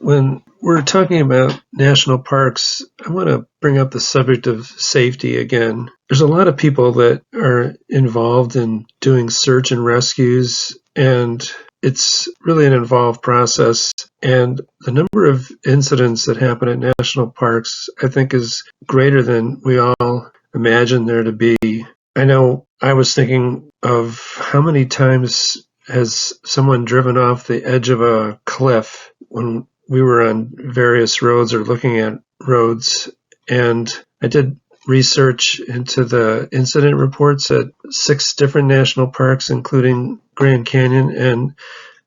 When we're talking about national parks, I want to bring up the subject of safety again. There's a lot of people that are involved in doing search and rescues, and it's really an involved process. And the number of incidents that happen at national parks, I think, is greater than we all imagine there to be. I know I was thinking of how many times has someone driven off the edge of a cliff when we were on various roads or looking at roads. And I did research into the incident reports at 6 different national parks, including Grand Canyon. And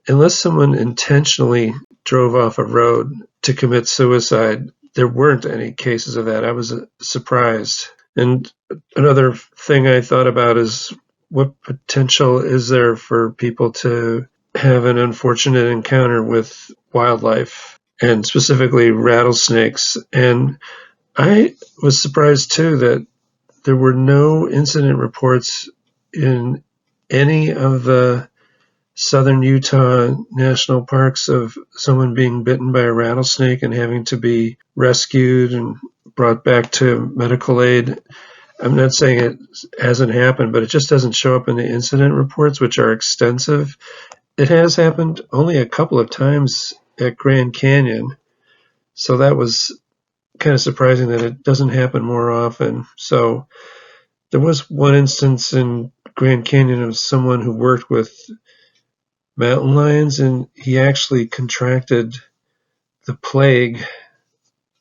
unless someone intentionally drove off a road to commit suicide, there weren't any cases of that. I was surprised. And another thing I thought about is what potential is there for people to have an unfortunate encounter with wildlife, and specifically rattlesnakes. And I was surprised too that there were no incident reports in any of the southern Utah national parks of someone being bitten by a rattlesnake and having to be rescued and brought back to medical aid. I'm not saying it hasn't happened, but it just doesn't show up in the incident reports, which are extensive. It has happened only a couple of times at Grand Canyon, so that was kind of surprising that it doesn't happen more often. So there was one instance in Grand Canyon of someone who worked with mountain lions, and he actually contracted the plague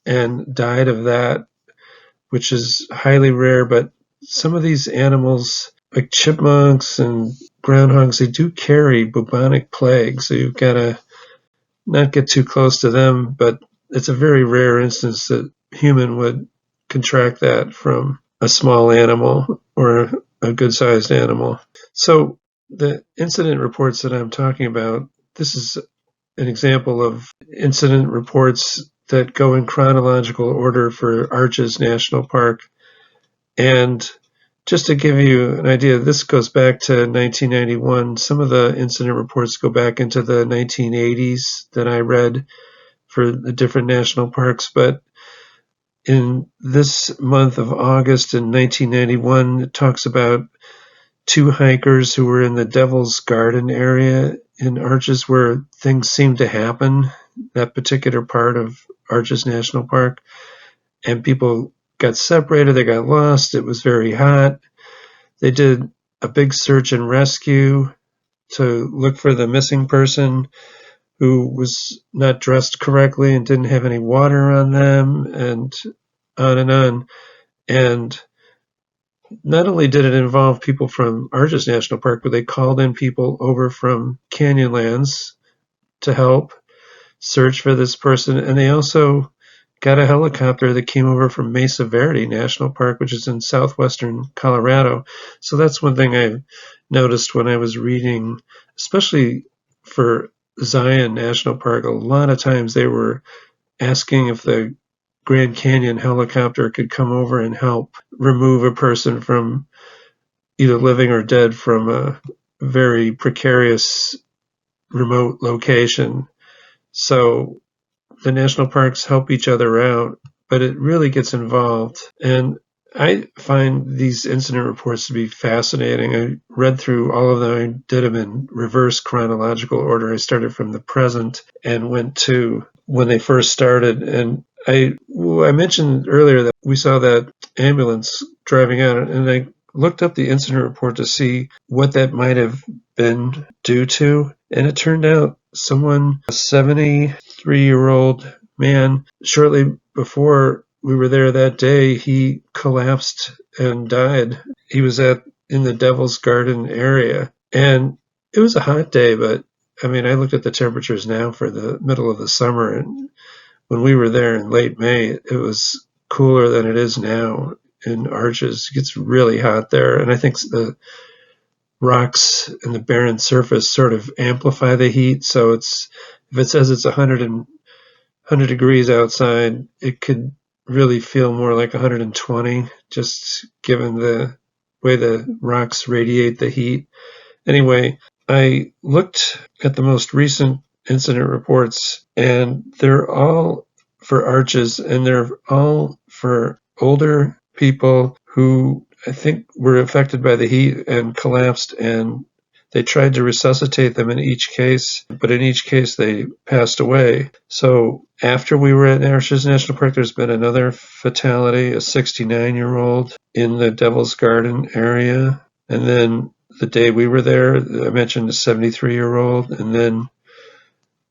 and died of that, which is highly rare. But some of these animals, like chipmunks and groundhogs, they do carry bubonic plague, so you've got to not get too close to them, but it's a very rare instance that a human would contract that from a small animal or a good-sized animal. So the incident reports that I'm talking about, this is an example of incident reports that go in chronological order for Arches National Park. And just to give you an idea, this goes back to 1991. Some of the incident reports go back into the 1980s that I read for the different national parks. But in this month of August in 1991, it talks about 2 hikers who were in the Devil's Garden area in Arches, where things seemed to happen, that particular part of Arches National Park. And people got separated, they got lost, it was very hot. They did a big search and rescue to look for the missing person who was not dressed correctly and didn't have any water on them, and on and on. And not only did it involve people from Arches National Park, but they called in people over from Canyonlands to help search for this person. And they also got a helicopter that came over from Mesa Verde National Park, which is in southwestern Colorado. So that's one thing I noticed when I was reading, especially for Zion National Park. A lot of times they were asking if the Grand Canyon helicopter could come over and help remove a person from either living or dead from a very precarious remote location. So the national parks help each other out, but it really gets involved. And I find these incident reports to be fascinating. I read through all of them. I did them in reverse chronological order. I started from the present and went to when they first started. And I mentioned earlier that we saw that ambulance driving out, and I looked up the incident report to see what that might have been due to. And it turned out someone, a 73-year-old man, shortly before we were there that day, he collapsed and died. He was in the Devil's Garden area. And it was a hot day, but I mean, I looked at the temperatures now for the middle of the summer, and when we were there in late May, it was cooler than it is now in Arches. It gets really hot there, and I think the rocks and the barren surface sort of amplify the heat. So if it says it's 100 degrees outside, it could really feel more like 120, just given the way the rocks radiate the heat. Anyway, I looked at the most recent incident reports, and they're all for arches, and they're all for older people who I think were affected by the heat and collapsed, and they tried to resuscitate them in each case, but in each case they passed away. So after we were at Arches National Park, there's been another fatality, a 69-year-old in the Devil's Garden area. And then the day we were there, I mentioned a 73-year-old, and then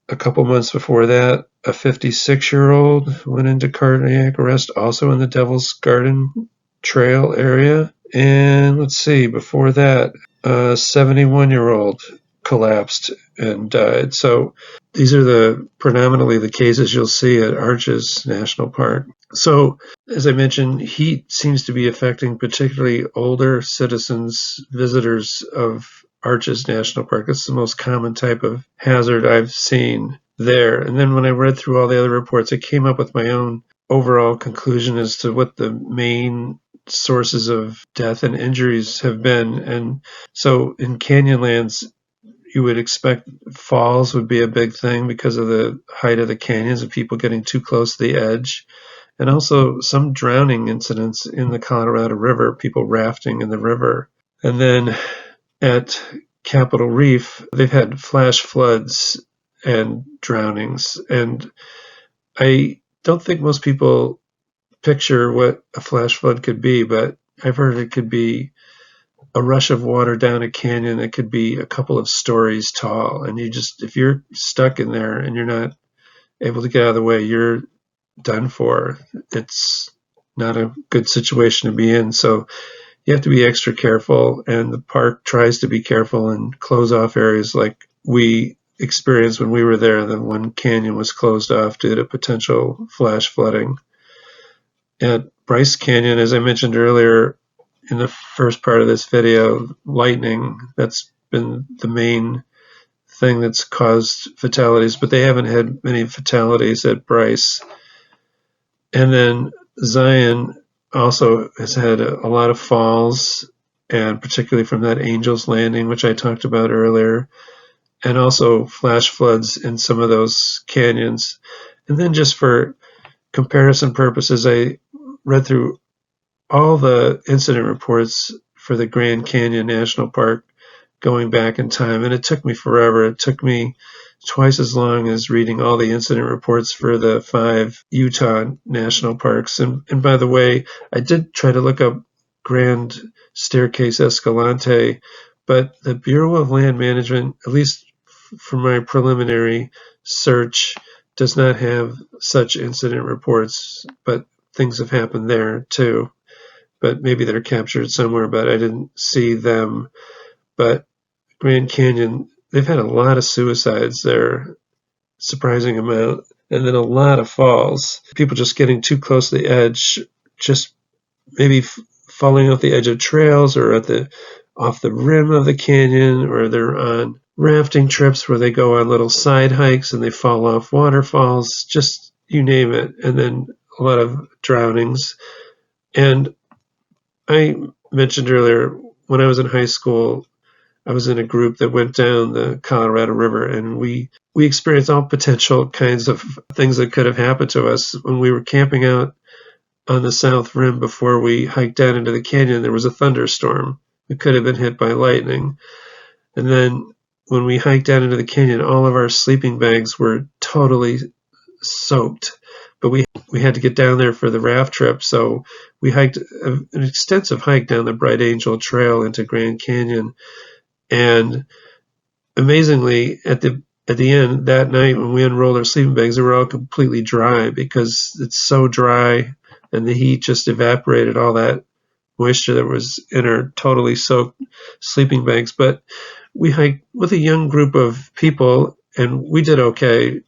a couple months before that, a 56-year-old went into cardiac arrest, also in the Devil's Garden Trail area. And let's see, before that, a 71-year-old collapsed and died. So these are predominantly the cases you'll see at Arches National Park. So, as I mentioned, heat seems to be affecting particularly older citizens, visitors of Arches National Park. It's the most common type of hazard I've seen there. And then when I read through all the other reports, I came up with my own overall conclusion as to what the main sources of death and injuries have been. And so in Canyonlands, you would expect falls would be a big thing because of the height of the canyons and people getting too close to the edge. And also some drowning incidents in the Colorado River, people rafting in the river. And then at Capitol Reef, they've had flash floods and drownings. And I don't think most people picture what a flash flood could be, but I've heard it could be a rush of water down a canyon that could be a couple of stories tall. And if you're stuck in there and you're not able to get out of the way, you're done for. It's not a good situation to be in. So you have to be extra careful, and the park tries to be careful and close off areas like we experienced when we were there. The one canyon was closed off due to potential flash flooding. At Bryce Canyon, as I mentioned earlier in the first part of this video, lightning, that's been the main thing that's caused fatalities, but they haven't had many fatalities at Bryce. And then Zion also has had a lot of falls, and particularly from that Angel's Landing, which I talked about earlier, and also flash floods in some of those canyons. And then just for comparison purposes, I read through all the incident reports for the Grand Canyon National Park going back in time, and it took me forever. It took me twice as long as reading all the incident reports for the 5 Utah national parks. And by the way, I did try to look up Grand Staircase Escalante, but the Bureau of Land Management, at least from my preliminary search, does not have such incident reports, but things have happened there too. But maybe they're captured somewhere, but I didn't see them. But Grand Canyon, they've had a lot of suicides there, surprising amount, and then a lot of falls. People just getting too close to the edge, just maybe falling off the edge of trails or off the rim of the canyon, or they're on rafting trips where they go on little side hikes and they fall off waterfalls, just you name it. And then a lot of drownings. And I mentioned earlier, when I was in high school, I was in a group that went down the Colorado River, and we experienced all potential kinds of things that could have happened to us. When we were camping out on the south rim before we hiked down into the canyon, there was a thunderstorm. We could have been hit by lightning. And then when we hiked down into the canyon, all of our sleeping bags were totally soaked. But we had to get down there for the raft trip, so we hiked an extensive hike down the Bright Angel Trail into Grand Canyon. And amazingly, at the end that night when we unrolled our sleeping bags, they were all completely dry because it's so dry, and the heat just evaporated all that moisture that was in our totally soaked sleeping bags. But we hiked with a young group of people, and we did okay.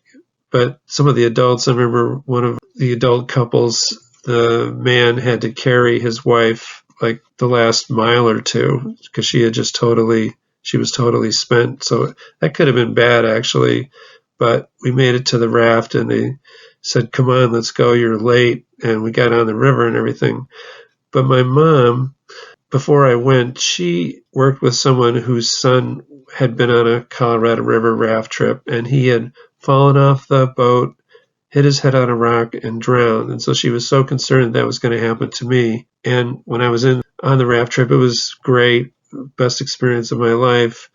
But some of the adults, I remember one of the adult couples, the man had to carry his wife like the last mile or two because she was totally spent. So that could have been bad, actually. But we made it to the raft, and they said, "Come on, let's go, you're late." And we got on the river and everything. But my mom, before I went, she worked with someone whose son had been on a Colorado River raft trip, and he had fallen off the boat, hit his head on a rock, and drowned. And so she was so concerned that was going to happen to me. And when I was on the raft trip, it was great, best experience of my life.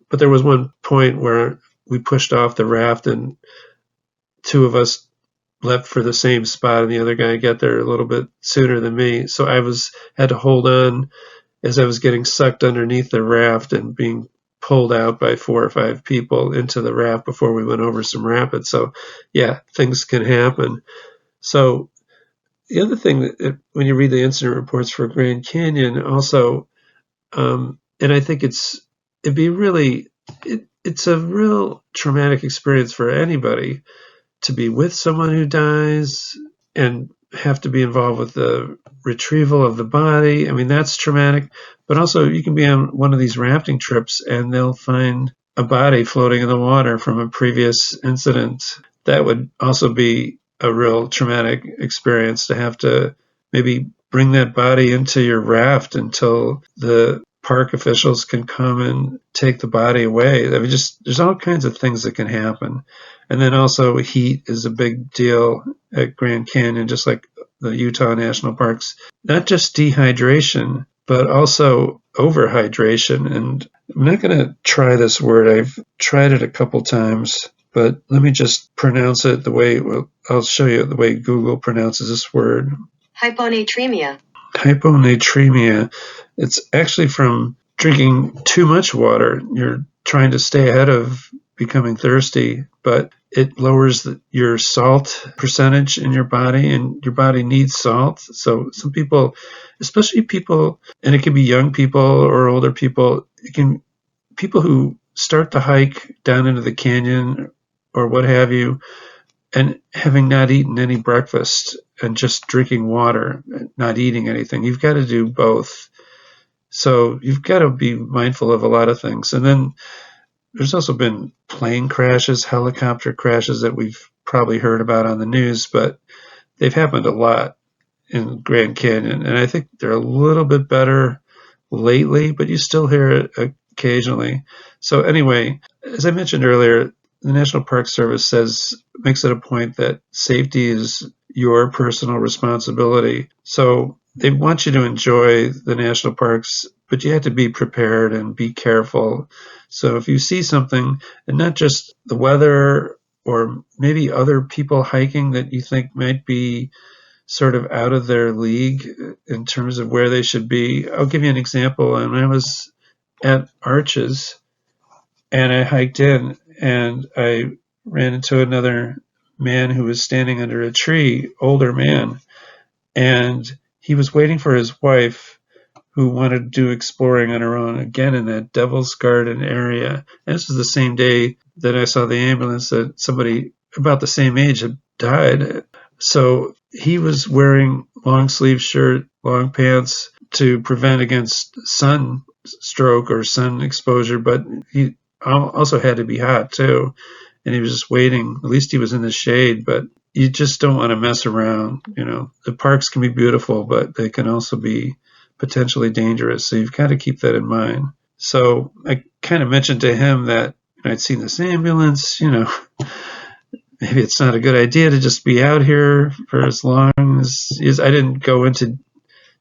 But there was one point where we pushed off the raft, and two of us left for the same spot, and the other guy got there a little bit sooner than me. So I had to hold on as I was getting sucked underneath the raft and being pulled out by 4 or 5 people into the raft before we went over some rapids. So yeah, things can happen. So the other thing that when you read the incident reports for Grand Canyon also, and I think it's a real traumatic experience for anybody to be with someone who dies and have to be involved with the retrieval of the body. I mean, that's traumatic. But also, you can be on one of these rafting trips and they'll find a body floating in the water from a previous incident. That would also be a real traumatic experience to have to maybe bring that body into your raft until the park officials can come and take the body away. I mean, there's all kinds of things that can happen. And then also heat is a big deal at Grand Canyon, just like the Utah National Parks. Not just dehydration, but also overhydration. And I'm not going to try this word. I've tried it a couple times, but let me just pronounce it I'll show you the way Google pronounces this word. Hyponatremia. Hyponatremia. It's actually from drinking too much water. You're trying to stay ahead of becoming thirsty, but it lowers your salt percentage in your body, and your body needs salt. So some people, especially people, and it can be young people or older people, people who start to hike down into the canyon or what have you, and having not eaten any breakfast and just drinking water, not eating anything. You've got to do both. So you've got to be mindful of a lot of things. And then there's also been plane crashes, helicopter crashes that we've probably heard about on the news, but they've happened a lot in Grand Canyon. And I think they're a little bit better lately, but you still hear it occasionally. So anyway, as I mentioned earlier, the National Park Service makes it a point that safety is your personal responsibility. So they want you to enjoy the national parks, but you have to be prepared and be careful. So if you see something, and not just the weather or maybe other people hiking that you think might be sort of out of their league in terms of where they should be. I'll give you an example. When I was at Arches and I hiked in, and I ran into another man who was standing under a tree, older man, and he was waiting for his wife, who wanted to do exploring on her own, again in that Devil's Garden area. And this was the same day that I saw the ambulance that somebody about the same age had died. So he was wearing long sleeve shirt, long pants to prevent against sunstroke or sun exposure, but he also had to be hot too. And he was just waiting. At least he was in the shade, but you just don't want to mess around. You know, the parks can be beautiful, but they can also be potentially dangerous. So you've got to keep that in mind. So I kind of mentioned to him that I'd seen this ambulance, maybe it's not a good idea to just be out here for as long as I didn't go into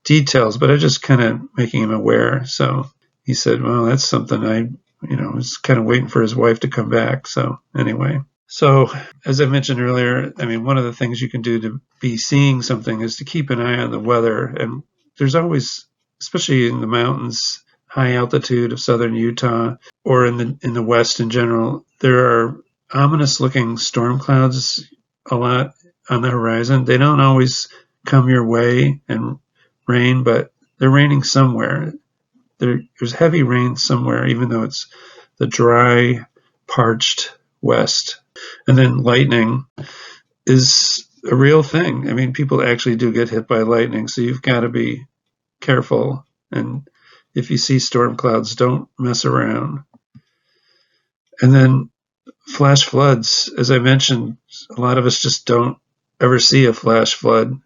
details, but I was just kind of making him aware. So he said, well, that's something I was kind of waiting for his wife to come back. So anyway, so as I mentioned earlier, I mean, one of the things you can do to be seeing something is to keep an eye on the weather. And there's always, especially in the mountains, high altitude of southern Utah, or in the West in general, there are ominous looking storm clouds a lot on the horizon. They don't always come your way and rain, but they're raining somewhere. There's heavy rain somewhere, even though it's the dry, parched West. And then lightning is a real thing. I mean, people actually do get hit by lightning, so you've got to be careful. And if you see storm clouds, don't mess around. And then flash floods, as I mentioned, a lot of us just don't ever see a flash flood.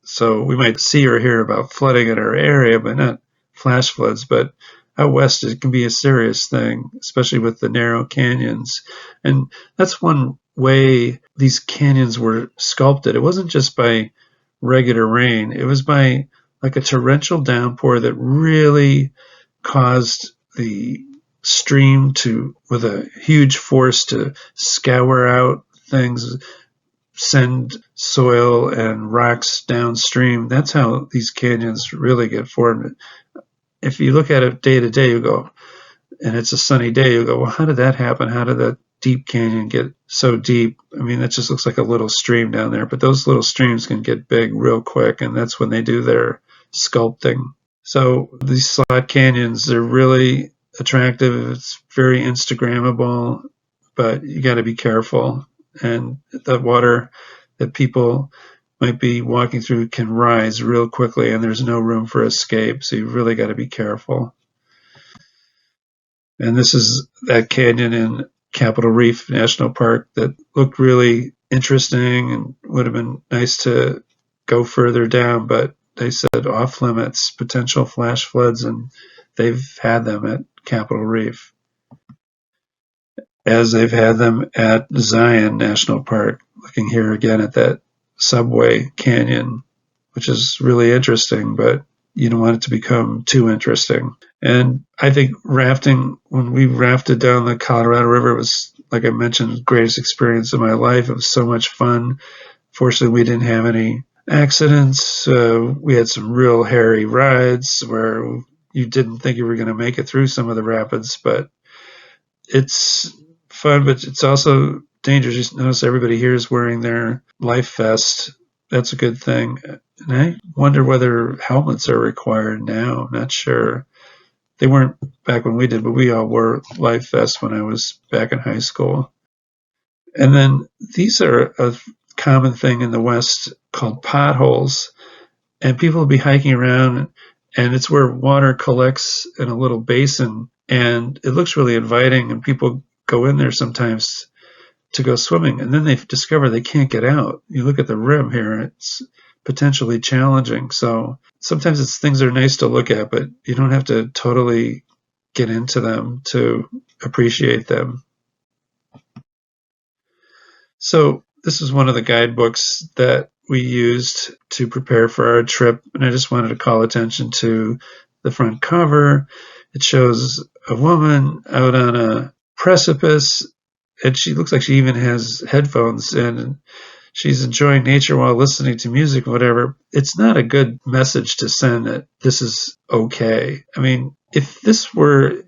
So we might see or hear about flooding in our area, but not flash floods. But out west it can be a serious thing, especially with the narrow canyons. And that's one way these canyons were sculpted. It wasn't just by regular rain, it was by like a torrential downpour that really caused the stream to, with a huge force, to scour out things, send soil and rocks downstream. That's how these canyons really get formed. If you look at it day to day, you go, and it's a sunny day, you go, well, how did that happen? How did that deep canyon get so deep? I mean, that just looks like a little stream down there, but those little streams can get big real quick, and that's when they do their sculpting. So these slot canyons, they're really attractive. It's very Instagrammable, but you got to be careful. And the water that people might be walking through can rise real quickly, and there's no room for escape. So you really got to be careful. And this is that canyon in Capitol Reef National Park that looked really interesting and would have been nice to go further down, but they said off limits, potential flash floods, and they've had them at Capitol Reef, as they've had them at Zion National Park. Looking here again at that subway canyon, which is really interesting, but you don't want it to become too interesting. And I think rafting, when we rafted down the Colorado River, was, like I mentioned, the greatest experience of my life. It was so much fun. Fortunately, we didn't have any accidents. We had some real hairy rides where you didn't think you were going to make it through some of the rapids, but it's fun, but it's also dangerous. You notice everybody here is wearing their life vest. That's a good thing. And I wonder whether helmets are required now. I'm not sure. They weren't back when we did, but we all wore life vests when I was back in high school. And then these are a common thing in the West called potholes. And people will be hiking around, and it's where water collects in a little basin, and it looks really inviting, and people go in there sometimes to go swimming, and then they discover they can't get out. You look at the rim here, it's potentially challenging. So sometimes it's things that are nice to look at, but you don't have to totally get into them to appreciate them. So this is one of the guidebooks that we used to prepare for our trip, and I just wanted to call attention to the front cover. It shows a woman out on a precipice, and she looks like she even has headphones, and she's enjoying nature while listening to music or whatever. It's not a good message to send that this is okay. I mean, if this were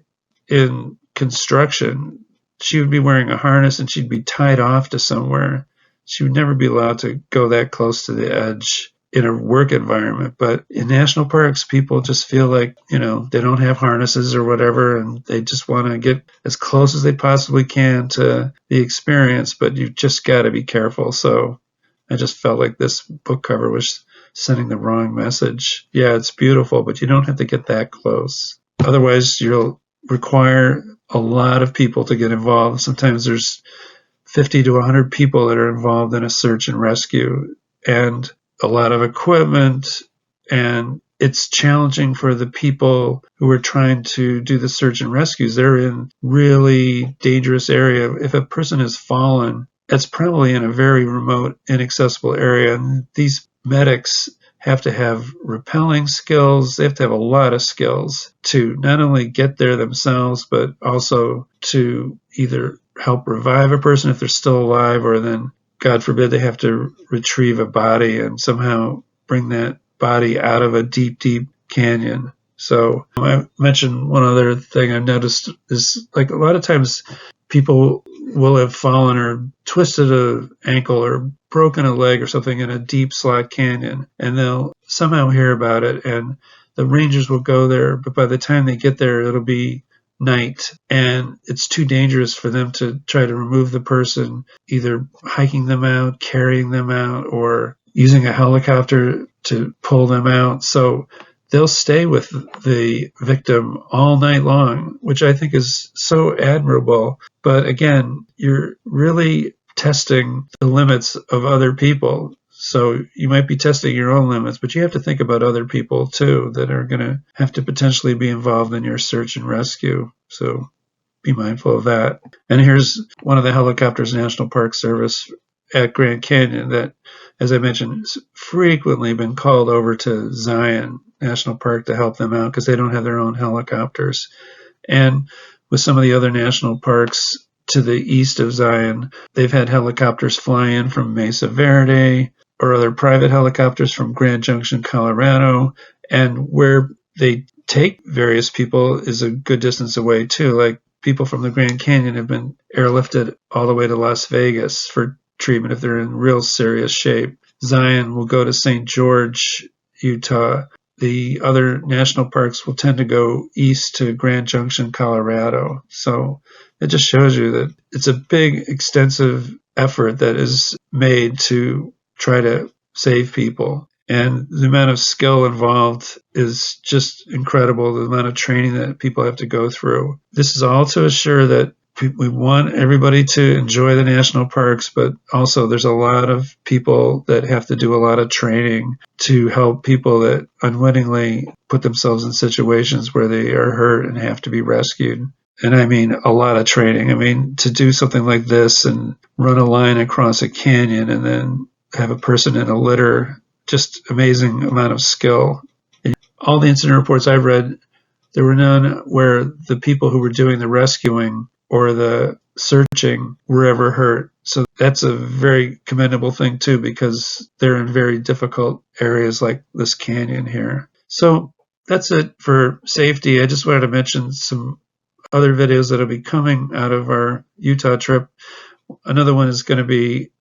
in construction, she would be wearing a harness and she'd be tied off to somewhere. She would never be allowed to go that close to the edge in a work environment. But in national parks, people just feel like, they don't have harnesses or whatever, and they just want to get as close as they possibly can to the experience, but you've just got to be careful. So I just felt like this book cover was sending the wrong message. Yeah, it's beautiful, but you don't have to get that close. Otherwise, you'll require a lot of people to get involved. Sometimes there's 50 to 100 people that are involved in a search and rescue, and a lot of equipment, and it's challenging for the people who are trying to do the search and rescues. They're in really dangerous area. If a person has fallen, it's probably in a very remote, inaccessible area, and these medics have to have rappelling skills. They have to have a lot of skills to not only get there themselves, but also to either help revive a person if they're still alive, or then, God forbid, they have to retrieve a body and somehow bring that body out of a deep, deep canyon. So I mentioned one other thing I've noticed is, like, a lot of times people will have fallen or twisted an ankle or broken a leg or something in a deep slot canyon, and they'll somehow hear about it, and the rangers will go there, but by the time they get there, it'll be night, and it's too dangerous for them to try to remove the person, either hiking them out, carrying them out, or using a helicopter to pull them out. So they'll stay with the victim all night long, which I think is so admirable. But again, you're really testing the limits of other people. So you might be testing your own limits, but you have to think about other people too that are going to have to potentially be involved in your search and rescue. So be mindful of that. And here's one of the helicopters National Park Service at Grand Canyon that, as I mentioned, has frequently been called over to Zion National Park to help them out because they don't have their own helicopters. And with some of the other national parks to the east of Zion, they've had helicopters fly in from Mesa Verde or other private helicopters from Grand Junction, Colorado. And where they take various people is a good distance away too. Like people from the Grand Canyon have been airlifted all the way to Las Vegas for treatment if they're in real serious shape. Zion will go to St. George, Utah. The other national parks will tend to go east to Grand Junction, Colorado. So it just shows you that it's a big, extensive effort that is made to try to save people. And the amount of skill involved is just incredible, the amount of training that people have to go through. This is all to assure that we want everybody to enjoy the national parks, but also there's a lot of people that have to do a lot of training to help people that unwittingly put themselves in situations where they are hurt and have to be rescued. And I mean a lot of training. I mean, to do something like this and run a line across a canyon and then have a person in a litter, just amazing amount of skill. And all the incident reports I've read, there were none where the people who were doing the rescuing or the searching were ever hurt. So that's a very commendable thing too, because they're in very difficult areas like this canyon here. So that's it for safety. I just wanted to mention some other videos that'll be coming out of our Utah trip. Another one is going to be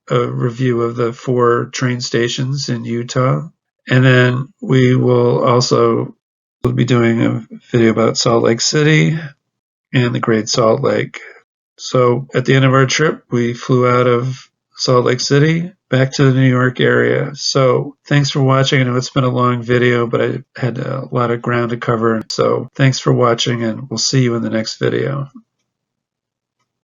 a review of the 4 train stations in Utah. And then we will also be doing a video about Salt Lake City and the Great Salt Lake. So at the end of our trip, we flew out of Salt Lake City back to the New York area. So thanks for watching. I know it's been a long video, but I had a lot of ground to cover. So thanks for watching, and we'll see you in the next video.